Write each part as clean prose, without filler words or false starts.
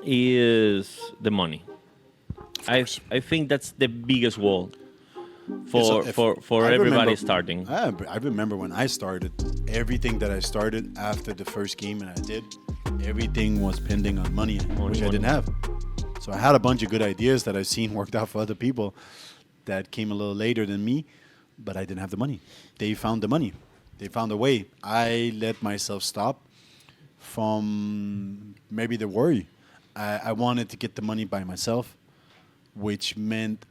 is the money. I think that's the biggest wall for I everybody remember, starting. I remember when I started, everything that I started after the first game and I did, everything was pending on money, which I money. didn't have. So I had a bunch of good ideas that I've seen worked out for other people that came a little later than me, but I didn't have the money. They found the money. They found a way. I let myself stop from maybe the worry. I wanted to get the money by myself, which meant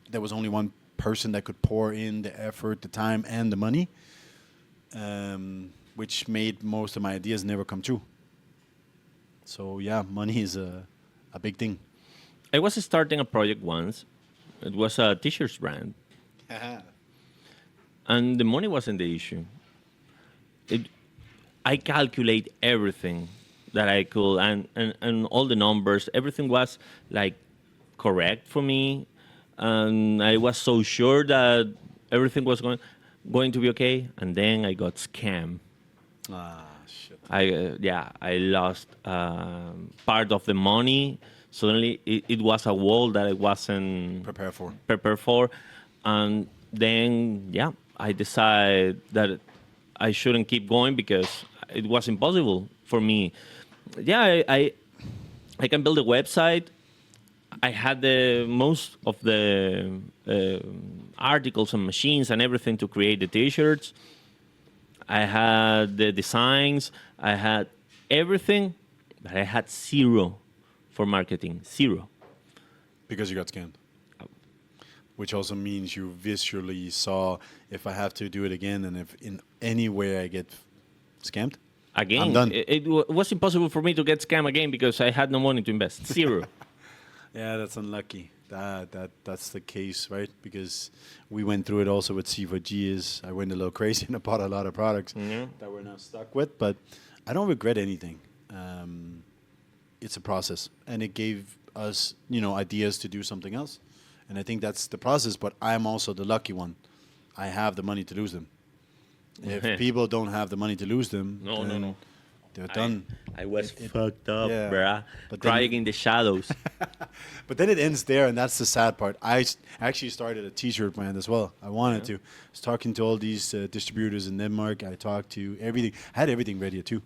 there was only one person that could pour in the effort, the time, and the money, which made most of my ideas never come true. So yeah, money is a big thing. I was starting a project once. It was a t-shirts brand, and the money wasn't the issue. It, I calculate everything that I could, and all the numbers. Everything was like correct for me, and I was so sure that everything was going to be okay. And then I got scammed. Ah, shit. I lost part of the money. Suddenly, it was a wall that I wasn't Prepare for. prepared for, and then I decided that I shouldn't keep going because it was impossible for me. Yeah, I can build a website. I had the most of the articles and machines and everything to create the T-shirts. I had the designs. I had everything, but I had zero for marketing. Zero. Because you got scammed. Which also means you visually saw if I have to do it again and if in any way I get scammed, Again, I'm done. it was impossible for me to get scammed again because I had no money to invest. Zero. Yeah, that's unlucky. That's the case, right? Because we went through it also with C4G. Is I went a little crazy and I bought a lot of products that we're now stuck with. But I don't regret anything. It's a process, and it gave us, ideas to do something else. And I think that's the process. But I'm also the lucky one. I have the money to lose them. If people don't have the money to lose them, No. they're done. I was fucked up, yeah. bruh. But then- Crying in the shadows. But then it ends there, and that's the sad part. Actually started a T-shirt brand as well. I wanted to. I was talking to all these distributors in Denmark. I talked to everything. I had everything ready too.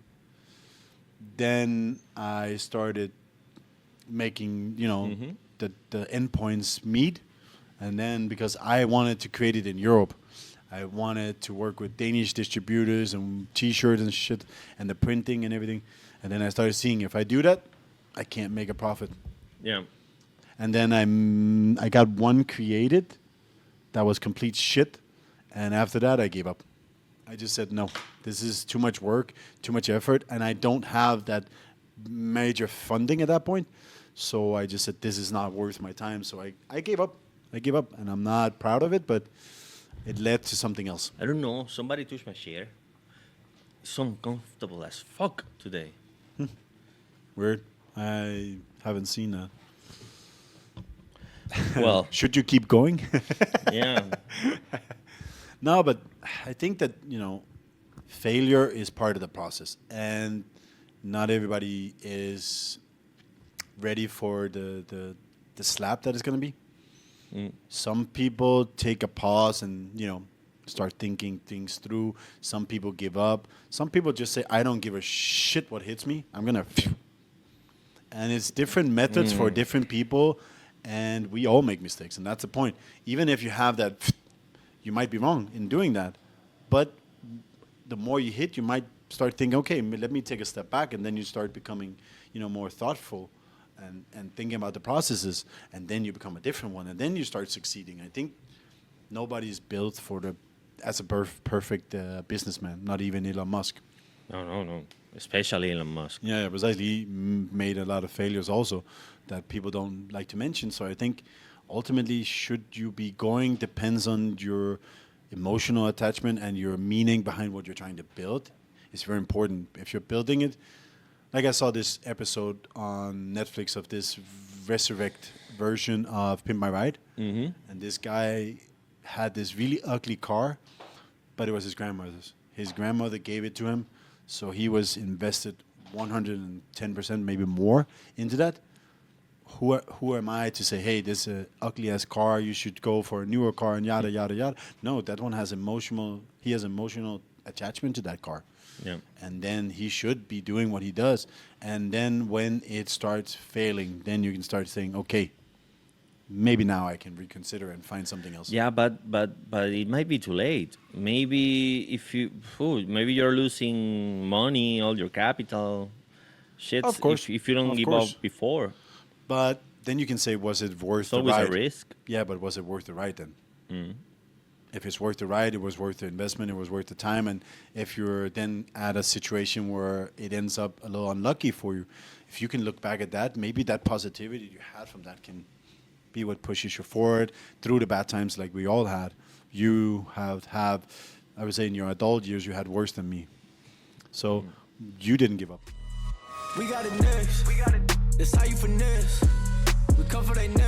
Then I started making, the endpoints meet. And then because I wanted to create it in Europe, I wanted to work with Danish distributors and T-shirts and shit and the printing and everything. And then I started seeing if I do that, I can't make a profit. Yeah. And then I got one created that was complete shit. And after that, I gave up. I just said, no, this is too much work, too much effort. And I don't have that major funding at that point. So I just said, this is not worth my time. So I gave up. I gave up. And I'm not proud of it, but it led to something else. I don't know. Somebody touched my chair. It's uncomfortable as fuck today. Weird. I haven't seen that. Well, Should you keep going? yeah. No, but I think that, failure is part of the process. And not everybody is ready for the slap that it's going to be. Some people take a pause and, start thinking things through. Some people give up. Some people just say, I don't give a shit what hits me. I'm going to... And it's different methods for different people. And we all make mistakes. And that's the point. Even if you have that... You might be wrong in doing that. But the more you hit, you might start thinking, okay, let me take a step back. And then you start becoming, more thoughtful and thinking about the processes. And then you become a different one. And then you start succeeding. I think nobody's built as a perfect businessman, not even Elon Musk. No. Especially Elon Musk. Yeah, precisely. He made a lot of failures also that people don't like to mention. So I think ultimately, should you be going depends on your emotional attachment and your meaning behind what you're trying to build. It's very important. If you're building it, like I saw this episode on Netflix of this resurrect version of Pimp My Ride. And this guy had this really ugly car, but it was his grandmother's. His grandmother gave it to him, so he was invested 110%, maybe more, into that. who am I to say, hey, this is a ugly ass car, you should go for a newer car and yada yada yada. No, that one has emotional. He has emotional attachment to that car. Yeah. And then he should be doing what he does. And then when it starts failing, then you can start saying, okay, maybe now I can reconsider and find something else. Yeah, but it might be too late. Maybe if you, maybe you're losing money, all your capital, shit. Of course, if you don't of give course. up before, But then you can say, was it worth it's the always ride? a risk. Yeah, but was it worth the ride then? If it's worth the ride, it was worth the investment, it was worth the time. And if you're then at a situation where it ends up a little unlucky for you, if you can look back at that, maybe that positivity you had from that can be what pushes you forward through the bad times like we all had. You have, I would say in your adult years, you had worse than me. So you didn't give up. We got it next. That's how you finesse. We come for they next.